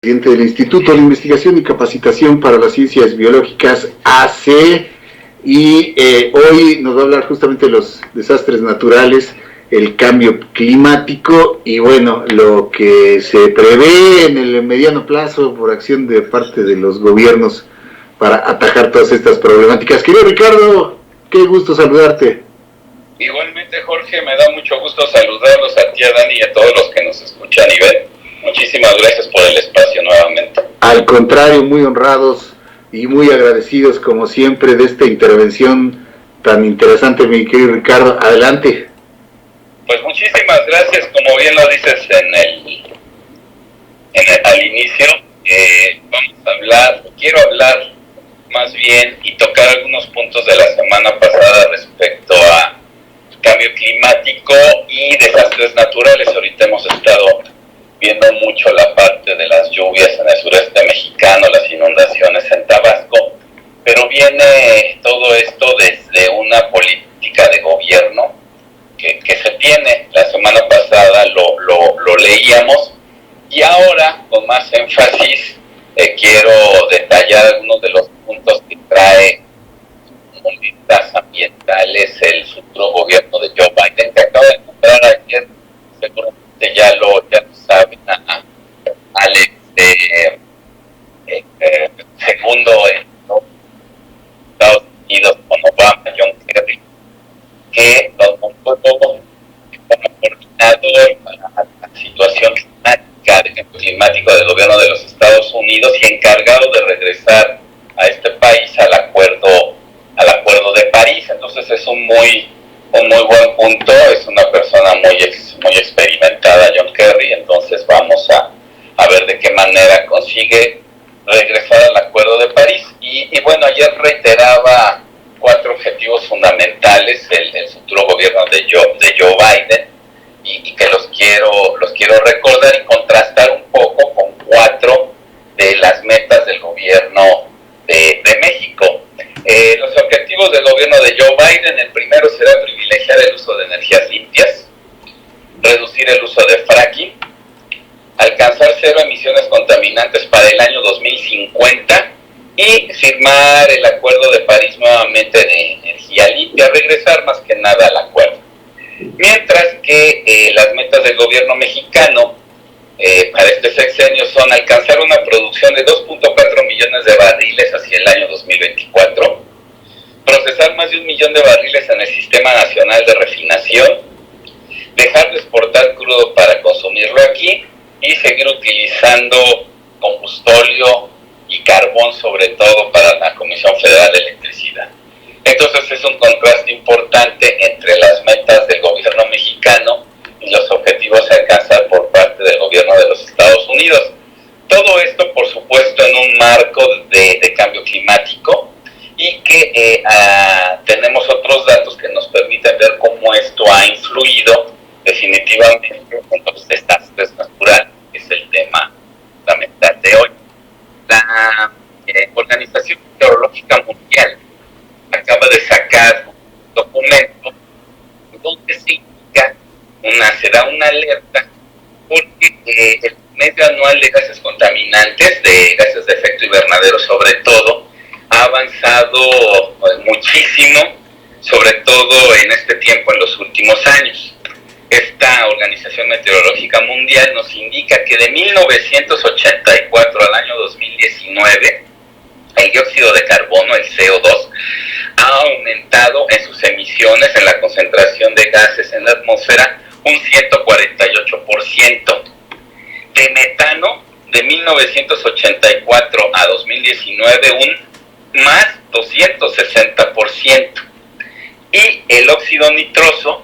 Presidente del Instituto de Investigación y Capacitación para las Ciencias Biológicas, AC, y hoy nos va a hablar justamente de los desastres naturales, el cambio climático y bueno, lo que se prevé en el mediano plazo por acción de parte de los gobiernos para atajar todas estas problemáticas. Querido Ricardo, qué gusto saludarte. Igualmente, Jorge, me da mucho gusto saludarlos a ti, a Dani y a todos los que nos escuchan y ven. Muchísimas gracias por el espacio nuevamente. Al contrario, muy honrados y muy agradecidos como siempre de esta intervención tan interesante, mi querido Ricardo. Adelante. Pues muchísimas gracias, como bien lo dices al inicio, quiero hablar más bien y tocar algunos puntos de la semana pasada respecto a cambio climático y desastres naturales. Ahorita hemos estado viendo mucho la parte de las lluvias en el sureste mexicano, las inundaciones en Tabasco, pero viene todo esto desde una política de gobierno que se tiene. La semana pasada lo leíamos y ahora con más énfasis quiero detallar algunos de los puntos que trae comunidades ambientales el futuro gobierno de Joe Biden, que acaba de comprar ayer, seguramente ya lo saben, Alex, segundo en Estados Unidos con Obama, John Kerry, que lo nombró como coordinador para la situación climática, de cambio climático del gobierno de los Estados Unidos y encargado de regresar a este país al acuerdo de París. Entonces es un muy buen punto, es una persona muy experimentada, John Kerry. Entonces vamos a ver de qué manera consigue regresar al acuerdo de París. Y bueno, ayer reiteraba 4 objetivos fundamentales el futuro gobierno de Joe Biden y que los quiero recordar y contrastar un poco con 4 de las metas del gobierno de México. Los objetivos del gobierno de Joe Biden: el primero será privilegiar el uso de energías limpias, reducir el uso de fracking, alcanzar 0 emisiones contaminantes para el año 2050 y firmar el acuerdo de París nuevamente de energía limpia, regresar más que nada al acuerdo. Mientras que las metas del gobierno mexicano para este sexenio son alcanzar una producción de 2.4 millones de barriles hacia el año 2024, procesar más de 1 millón de barriles en el Sistema Nacional de Refinación, dejar de exportar crudo para consumirlo aquí y seguir utilizando combustóleo y carbón, sobre todo para la Comisión Federal de Electricidad. Entonces es un contraste importante entre las metas del gobierno mexicano y los objetivos a alcanzar por parte del gobierno de los Estados Unidos. Todo esto, por supuesto, en un marco de cambio climático y que tenemos otros datos que nos permiten ver cómo esto ha influido definitivamente en los desastres naturales, que es el tema fundamental de hoy. La Organización Meteorológica Mundial acaba de sacar un documento donde se da una alerta porque el promedio anual de gases contaminantes, de gases de efecto invernadero sobre todo, ha avanzado muchísimo, sobre todo en este tiempo, en los últimos años. Esta Organización Meteorológica Mundial nos indica que de 1984 al año 2019, el dióxido de carbono, el CO2, ha aumentado en sus emisiones, en la concentración de gases en la atmósfera, un 148%. De metano, de 1984 a 2019, un más 260%. Y el óxido nitroso,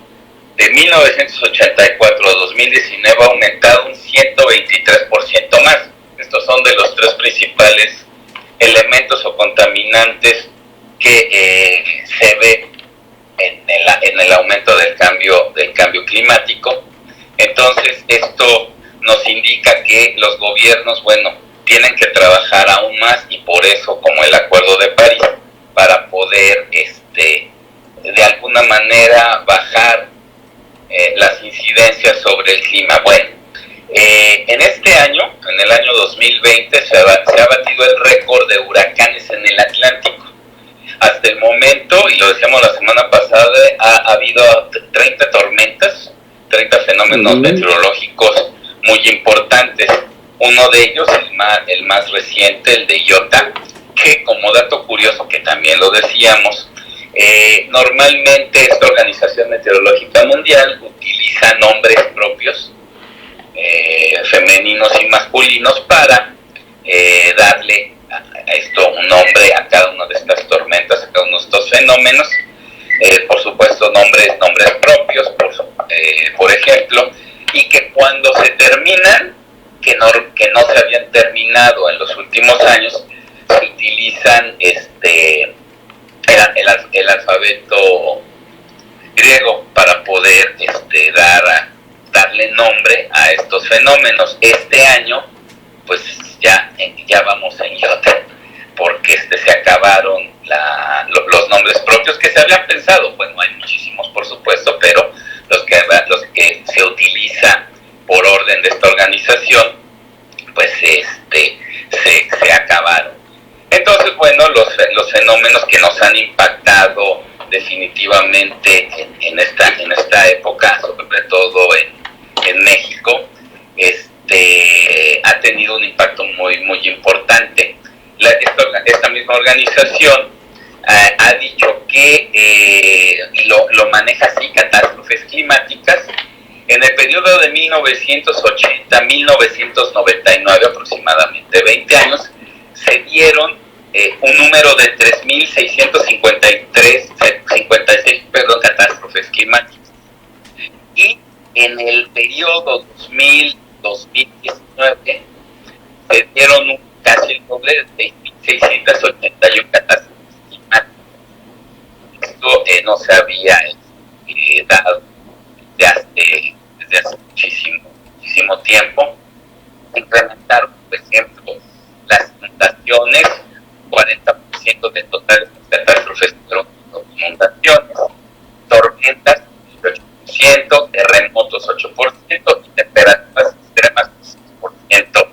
de 1984 a 2019, ha aumentado un 123% más. Estos son de los 3 principales elementos o contaminantes que se ve en el aumento del cambio climático. Entonces esto nos indica que los gobiernos, tienen que trabajar aún más, y por eso, como el Acuerdo de París, para poder de alguna manera bajar las incidencias sobre el clima. Bueno, En este año, en el año 2020, se ha batido el récord de huracanes en el Atlántico. Hasta el momento, y lo decíamos la semana pasada, ha habido 30 tormentas, 30 fenómenos meteorológicos muy importantes. Uno de ellos, el más reciente, el de Iota, que como dato curioso, que también lo decíamos, normalmente esta Organización Meteorológica Mundial utiliza nombres propios, femeninos y masculinos, para darle a esto un nombre a cada una de estas tormentas, a cada uno de estos fenómenos. Por supuesto, nombres propios, por ejemplo, y que cuando se terminan, que no se habían terminado en los últimos años, se utilizan el alfabeto griego para poder darle nombre a estos fenómenos. Este año, pues ya vamos en Iota, porque se acabaron los nombres propios que se habían pensado. Bueno, hay muchísimos, por supuesto, pero los que se utilizan por orden de esta organización, pues se acabaron. Entonces, bueno, los fenómenos que nos han impactado definitivamente en esta época, sobre todo en México, ha tenido un impacto muy, muy importante. Esta misma organización ha dicho que lo maneja así: catástrofes climáticas. En el periodo de 1980 a 1999, aproximadamente 20 años, se dieron un número de 3.656 catástrofes climáticas. Y en el periodo 2000-2019 se dieron casi el doble de 681 catástrofes climáticas. Esto no se había dado desde hace muchísimo tiempo. Se incrementaron, por ejemplo, las inundaciones, 40% del total de catástrofes fueron inundaciones, tormentas 8%, terremotos 8% y temperaturas extremas 6%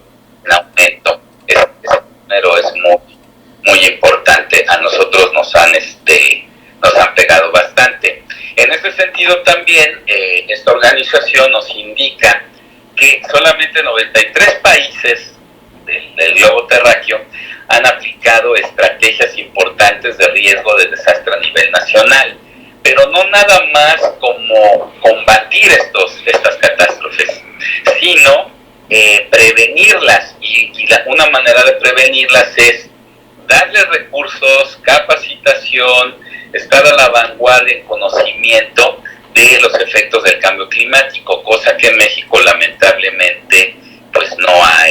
en aumento. Ese número es muy, muy importante. A nosotros nos han pegado bastante. En ese sentido también esta organización nos indica que solamente 93 países del globo terráqueo han aplicado estrategias importantes de riesgo de desastre a nivel nacional, pero no nada más como combatir estas catástrofes, sino prevenirlas, y una manera de prevenirlas es darles recursos, capacitación, estar a la vanguardia en conocimiento de los efectos del cambio climático, cosa que en México lamentablemente pues no ha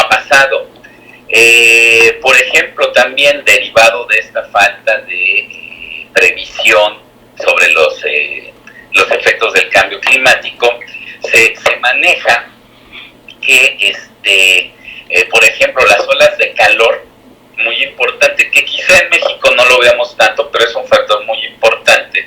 pasado. Por ejemplo, también derivado de esta falta de previsión sobre los efectos del cambio climático, se maneja que por ejemplo, las olas de calor, muy importante, que quizá en México no lo veamos tanto, pero es un factor muy importante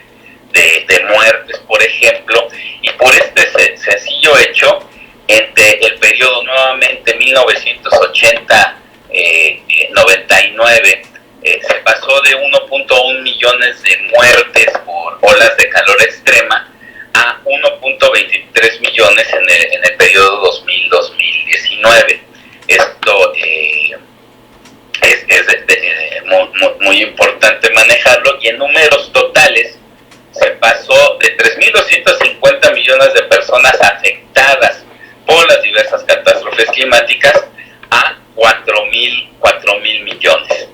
de muertes, por ejemplo, y por este sencillo hecho, entre el periodo nuevamente 1980-99, se pasó de 1.1 millones de muertes por olas de calor extrema a 1.23 millones en el periodo 2000-2019. Esto es muy importante manejarlo, y en números totales se pasó de 3.250 millones de personas afectadas por las diversas catástrofes climáticas a 4.000 millones.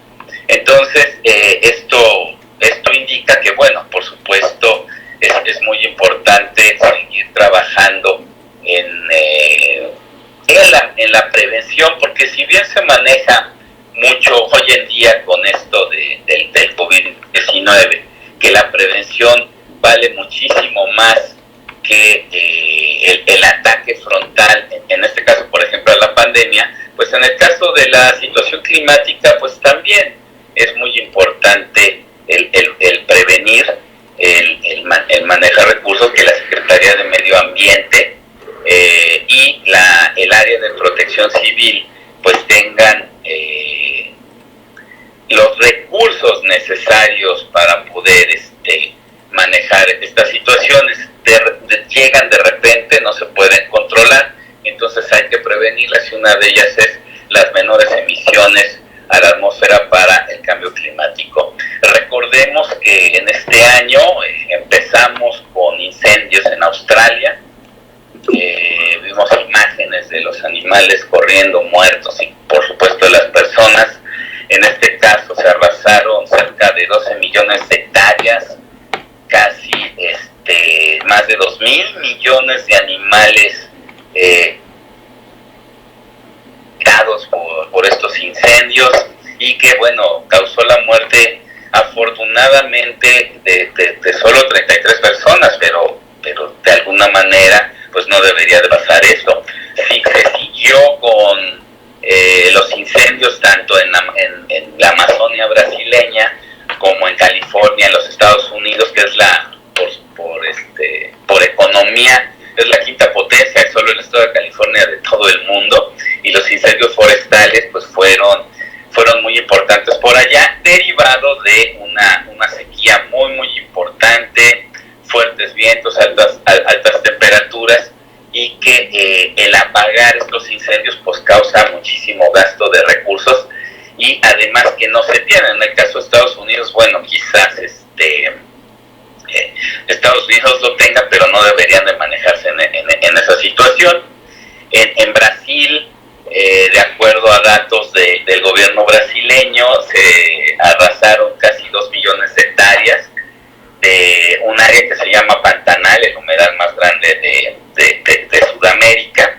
Entonces, esto indica que, bueno, por supuesto, es muy importante seguir trabajando en la prevención, porque si bien se maneja mucho hoy en día con esto del COVID-19, que la prevención vale muchísimo más que el ataque frontal, en este caso, por ejemplo, a la pandemia, pues en el caso de la situación climática, pues también es muy importante el prevenir, el manejar recursos, que la Secretaría y el área de protección civil pues tengan los recursos necesarios para poder manejar estas situaciones. Llegan de repente, no se pueden controlar, entonces hay que prevenirlas, y una de ellas es las menores emisiones a la atmósfera para el cambio climático. Recordemos que en este año empezamos con incendios en Australia. Vimos imágenes de los animales corriendo muertos y por supuesto las personas. En este caso se arrasaron cerca de 12 millones de hectáreas, casi más de 2.000 millones de animales dados por estos incendios, y que bueno, causó la muerte afortunadamente de solo 33 personas, pero de alguna manera pues no debería de pasar esto. Sí, se siguió con los incendios tanto en la Amazonia brasileña como en California, en los Estados Unidos, que es por economía es la quinta potencia solo el estado de California de todo el mundo, y los incendios forestales pues fueron muy importantes por allá, derivado de una sequía muy importante, fuertes vientos, altas temperaturas, y que el apagar estos incendios pues causa muchísimo gasto de recursos, y además que no se tienen. En el caso de Estados Unidos, bueno, quizás Estados Unidos lo tenga, pero no deberían de manejarse en esa situación. En Brasil, de acuerdo a datos del gobierno brasileño, se arrasaron casi 2 millones de hectáreas de un área que se llama Pantanal, el humedal más grande de Sudamérica.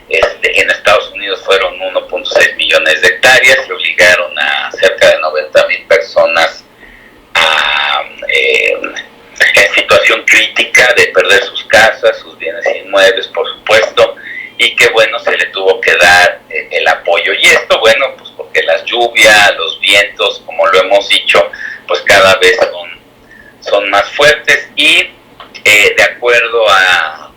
En Estados Unidos fueron 1.6 millones de hectáreas, y obligaron a cerca de 90,000 personas en situación crítica de perder sus casas, sus bienes inmuebles, por supuesto, y que bueno, se le tuvo que dar el apoyo. Y esto, bueno, pues porque las lluvias, los vientos, como lo hemos dicho, pues cada vez son más fuertes, y de acuerdo a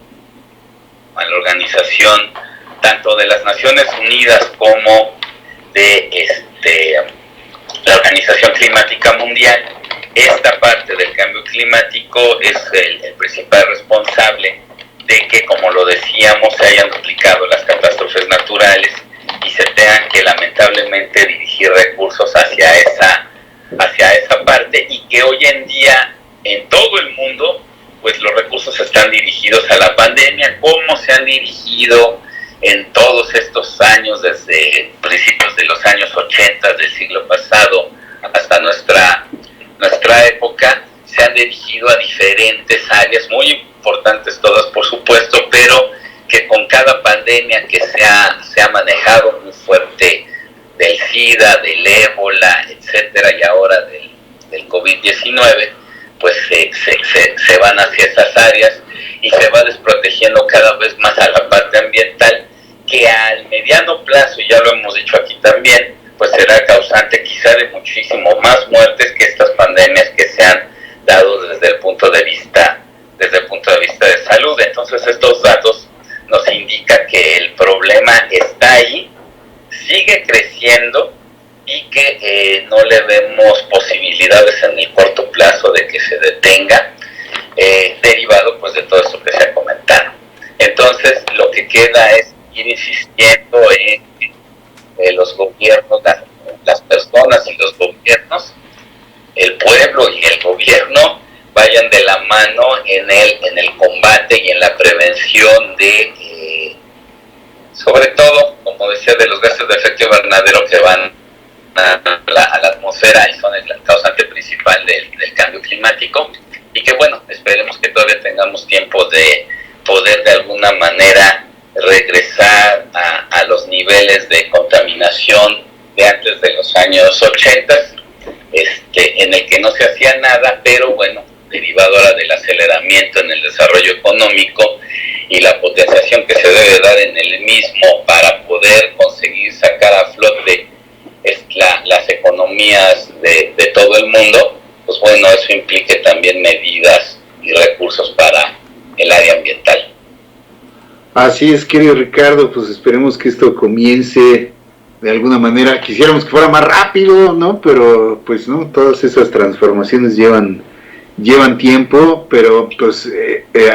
la organización tanto de las Naciones Unidas como de la Organización Climática Mundial, esta parte del cambio climático es el principal responsable de que, como lo decíamos, se hayan duplicado las catástrofes naturales y se tengan que lamentablemente dirigir recursos hacia esa parte, y que hoy en día en todo el mundo pues los recursos están dirigidos a la pandemia, como se han dirigido en todos estos años, desde principios de los años 80 del siglo pasado hasta nuestra época. Se han dirigido a diferentes áreas, muy importantes todas por supuesto, pero que con cada pandemia que se ha manejado muy fuerte, del SIDA, del ébola, etcétera, y ahora del COVID-19, pues se van hacia esas áreas, y se va desprotegiendo cada vez más a la parte ambiental, que al mediano plazo, y ya lo hemos dicho aquí también, pues será causante quizá de muchísimo más muertes que estas pandemias que se han dado desde el punto de vista de salud. Entonces estos datos nos indican que el problema está ahí, sigue creciendo, y que no le vemos posibilidades en el corto plazo de que se detenga, derivado pues de todo esto que se ha comentado. Entonces lo que queda es ir insistiendo en los gobiernos, las personas y los gobiernos, el pueblo y el gobierno vayan de la mano en el combate y en la prevención de, sobre todo, como decía, de los gases de efecto invernadero que van a la atmósfera y son el causante principal del cambio climático, y que bueno, esperemos que todavía tengamos tiempo de poder de alguna manera regresar a los niveles de contaminación de antes de los años 80, en el que no se hacía nada, pero bueno, derivado ahora del aceleramiento en el desarrollo económico y la potenciación que se debe dar en el mismo para poder conseguir sacar a flote las economías de todo el mundo, pues bueno, eso implique también medidas y recursos para el área ambiental. Así es, querido Ricardo, pues esperemos que esto comience de alguna manera. Quisiéramos que fuera más rápido, ¿no? Pero pues no, todas esas transformaciones llevan tiempo, pero pues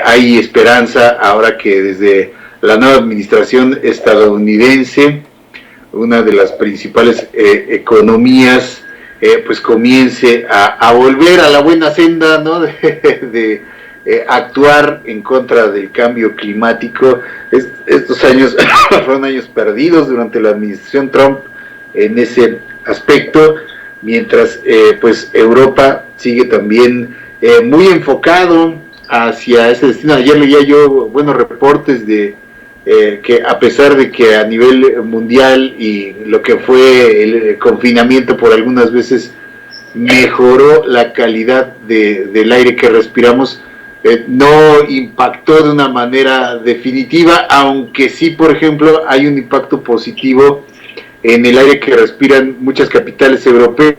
hay esperanza ahora que desde la nueva administración estadounidense, una de las principales economías, pues comience a volver a la buena senda, ¿no? de actuar en contra del cambio climático. Estos años fueron años perdidos durante la administración Trump en ese aspecto, mientras pues Europa sigue también muy enfocado hacia ese destino. Ayer leía yo buenos reportes de que a pesar de que a nivel mundial y lo que fue el confinamiento por algunas veces mejoró la calidad del aire que respiramos, no impactó de una manera definitiva, aunque sí, por ejemplo, hay un impacto positivo en el aire que respiran muchas capitales europeas.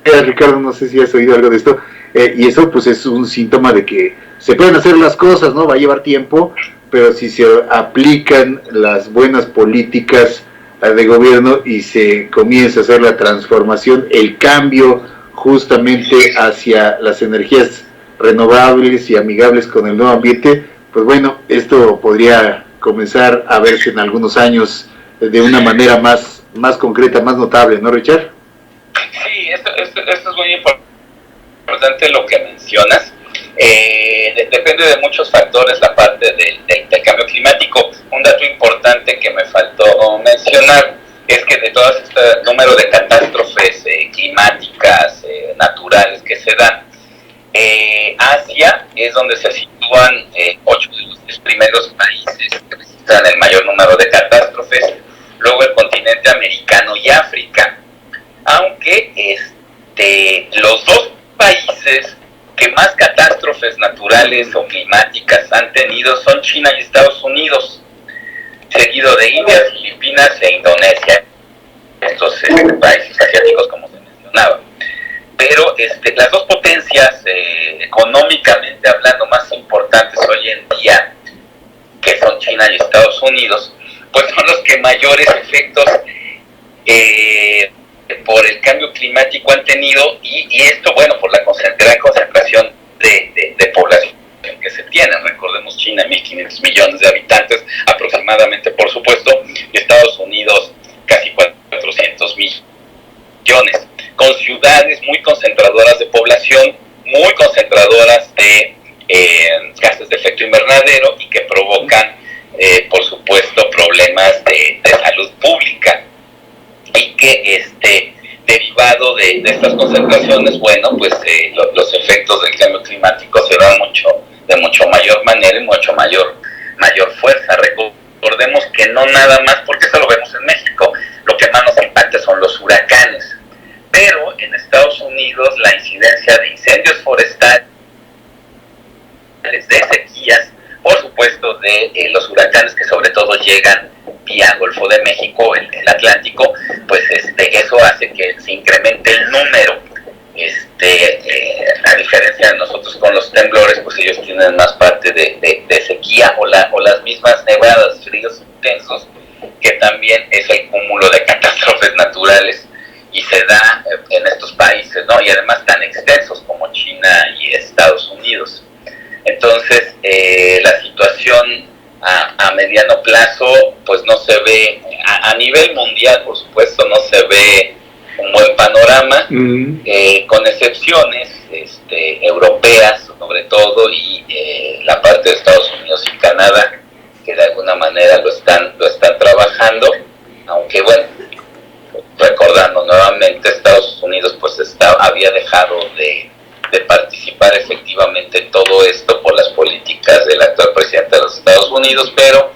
Ricardo, no sé si has oído algo de esto, y eso pues es un síntoma de que se pueden hacer las cosas, ¿no? Va a llevar tiempo, pero si se aplican las buenas políticas de gobierno y se comienza a hacer la transformación, el cambio justamente hacia las energías renovables y amigables con el nuevo ambiente, pues bueno, esto podría comenzar a verse en algunos años de una manera más concreta, más notable, ¿no, Richard? Sí, esto es muy importante lo que mencionas. Depende de muchos factores la parte del cambio climático. Un dato importante que me faltó mencionar es que de todo este número de catástrofes climáticas, naturales que se dan, Asia es donde se sitúan 8 de los 10 primeros países que registran el mayor número de catástrofes, luego el continente americano y África, aunque los dos países que más catástrofes naturales o climáticas han tenido son China y Estados Unidos, seguido de India, Filipinas e Indonesia, estos países asiáticos como se mencionaba. Pero las dos potencias económicamente hablando más importantes hoy en día, que son China y Estados Unidos, pues son los que mayores efectos por el cambio climático han tenido, y esto, bueno, por la gran concentración de población que se tiene. Recordemos, China, 1.500 millones de habitantes aproximadamente, por supuesto, y Estados Unidos casi 400 millones, con ciudades muy concentradoras de población, muy concentradoras de gases de efecto invernadero, y que provocan, por supuesto, problemas de salud pública, y que derivado de estas concentraciones, bueno, pues los efectos del cambio climático se dan de mucho mayor manera y mucho mayor fuerza. Recordemos que no nada más, porque eso lo vemos en México, lo que más nos impacta son los huracanes, pero en Estados Unidos la incidencia de incendios forestales, de sequías, por supuesto de los huracanes que sobre todo llegan vía Golfo de México, el Atlántico, pues eso hace que se incremente el número. A diferencia de nosotros con los temblores, pues ellos tienen más parte de sequía o las mismas nevadas, fríos intensos, que también es el cúmulo de catástrofes naturales, y se da en estos países, ¿no? Y además tan extensos como China y Estados Unidos. Entonces, la situación a mediano plazo, pues no se ve, a nivel mundial, por supuesto, no se ve un buen panorama, con excepciones europeas, sobre todo, y la parte de Estados Unidos y Canadá, que de alguna manera lo están trabajando, aunque bueno, recordando nuevamente, Estados Unidos pues había dejado de participar efectivamente en todo esto por las políticas del actual presidente de los Estados Unidos, pero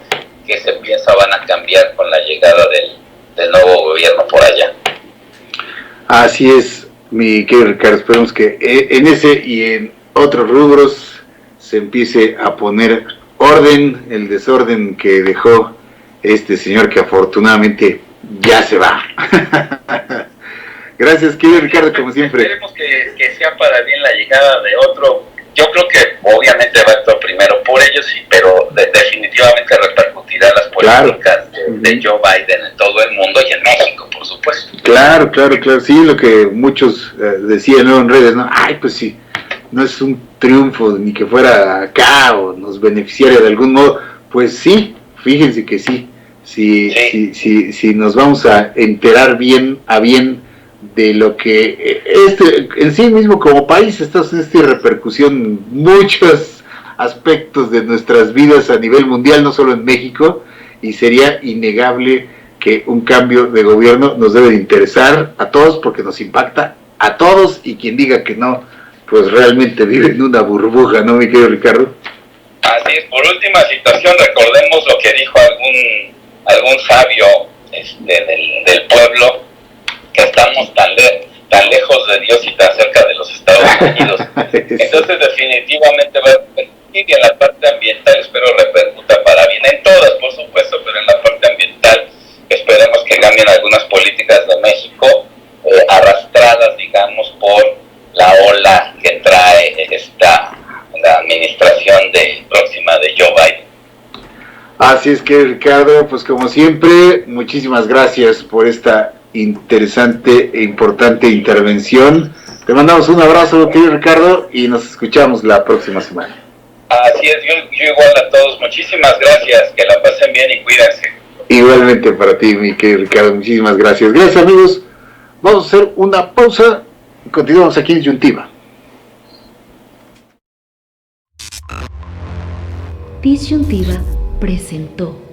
que se piensa van a cambiar con la llegada del nuevo gobierno por allá. Así es, mi querido Ricardo, esperemos que en ese y en otros rubros se empiece a poner orden, el desorden que dejó este señor que afortunadamente ya se va. Gracias, querido Ricardo, como siempre. Esperemos que sea para bien la llegada de otro. Yo creo que obviamente va a actuar primero por ellos, sí, pero definitivamente repercute intensidad las políticas de Joe Biden en todo el mundo y en México, por supuesto. Claro, sí, lo que muchos decían, ¿no?, en redes, ¿no? Ay, pues sí, no es un triunfo ni que fuera acá o nos beneficiaria de algún modo. Pues sí, fíjense que sí. Si nos vamos a enterar bien de lo que en sí mismo como país está haciendo repercusión en muchos aspectos de nuestras vidas a nivel mundial, no solo en México, y sería innegable que un cambio de gobierno nos debe de interesar a todos porque nos impacta a todos, y quien diga que no, pues realmente vive en una burbuja, ¿no, mi querido Ricardo? Así es. Por última situación, recordemos lo que dijo algún sabio del pueblo, que estamos tan lejos de Dios y tan cerca de los Estados Unidos. Entonces definitivamente va a repercutir, y en la parte ambiental espero repercuta para bien, en todas por supuesto, pero en la parte ambiental esperemos que cambien algunas políticas de México, arrastradas, digamos, por la ola que trae la administración próxima de Joe Biden. Así es que, Ricardo, pues como siempre, muchísimas gracias por esta interesante e importante intervención. Te mandamos un abrazo, querido Ricardo, y nos escuchamos la próxima semana. Así es, yo igual a todos, muchísimas gracias, que la pasen bien y cuídense. Igualmente para ti, mi querido Ricardo, muchísimas gracias. Gracias, amigos. Vamos a hacer una pausa y continuamos aquí en Disyuntiva. Disyuntiva presentó.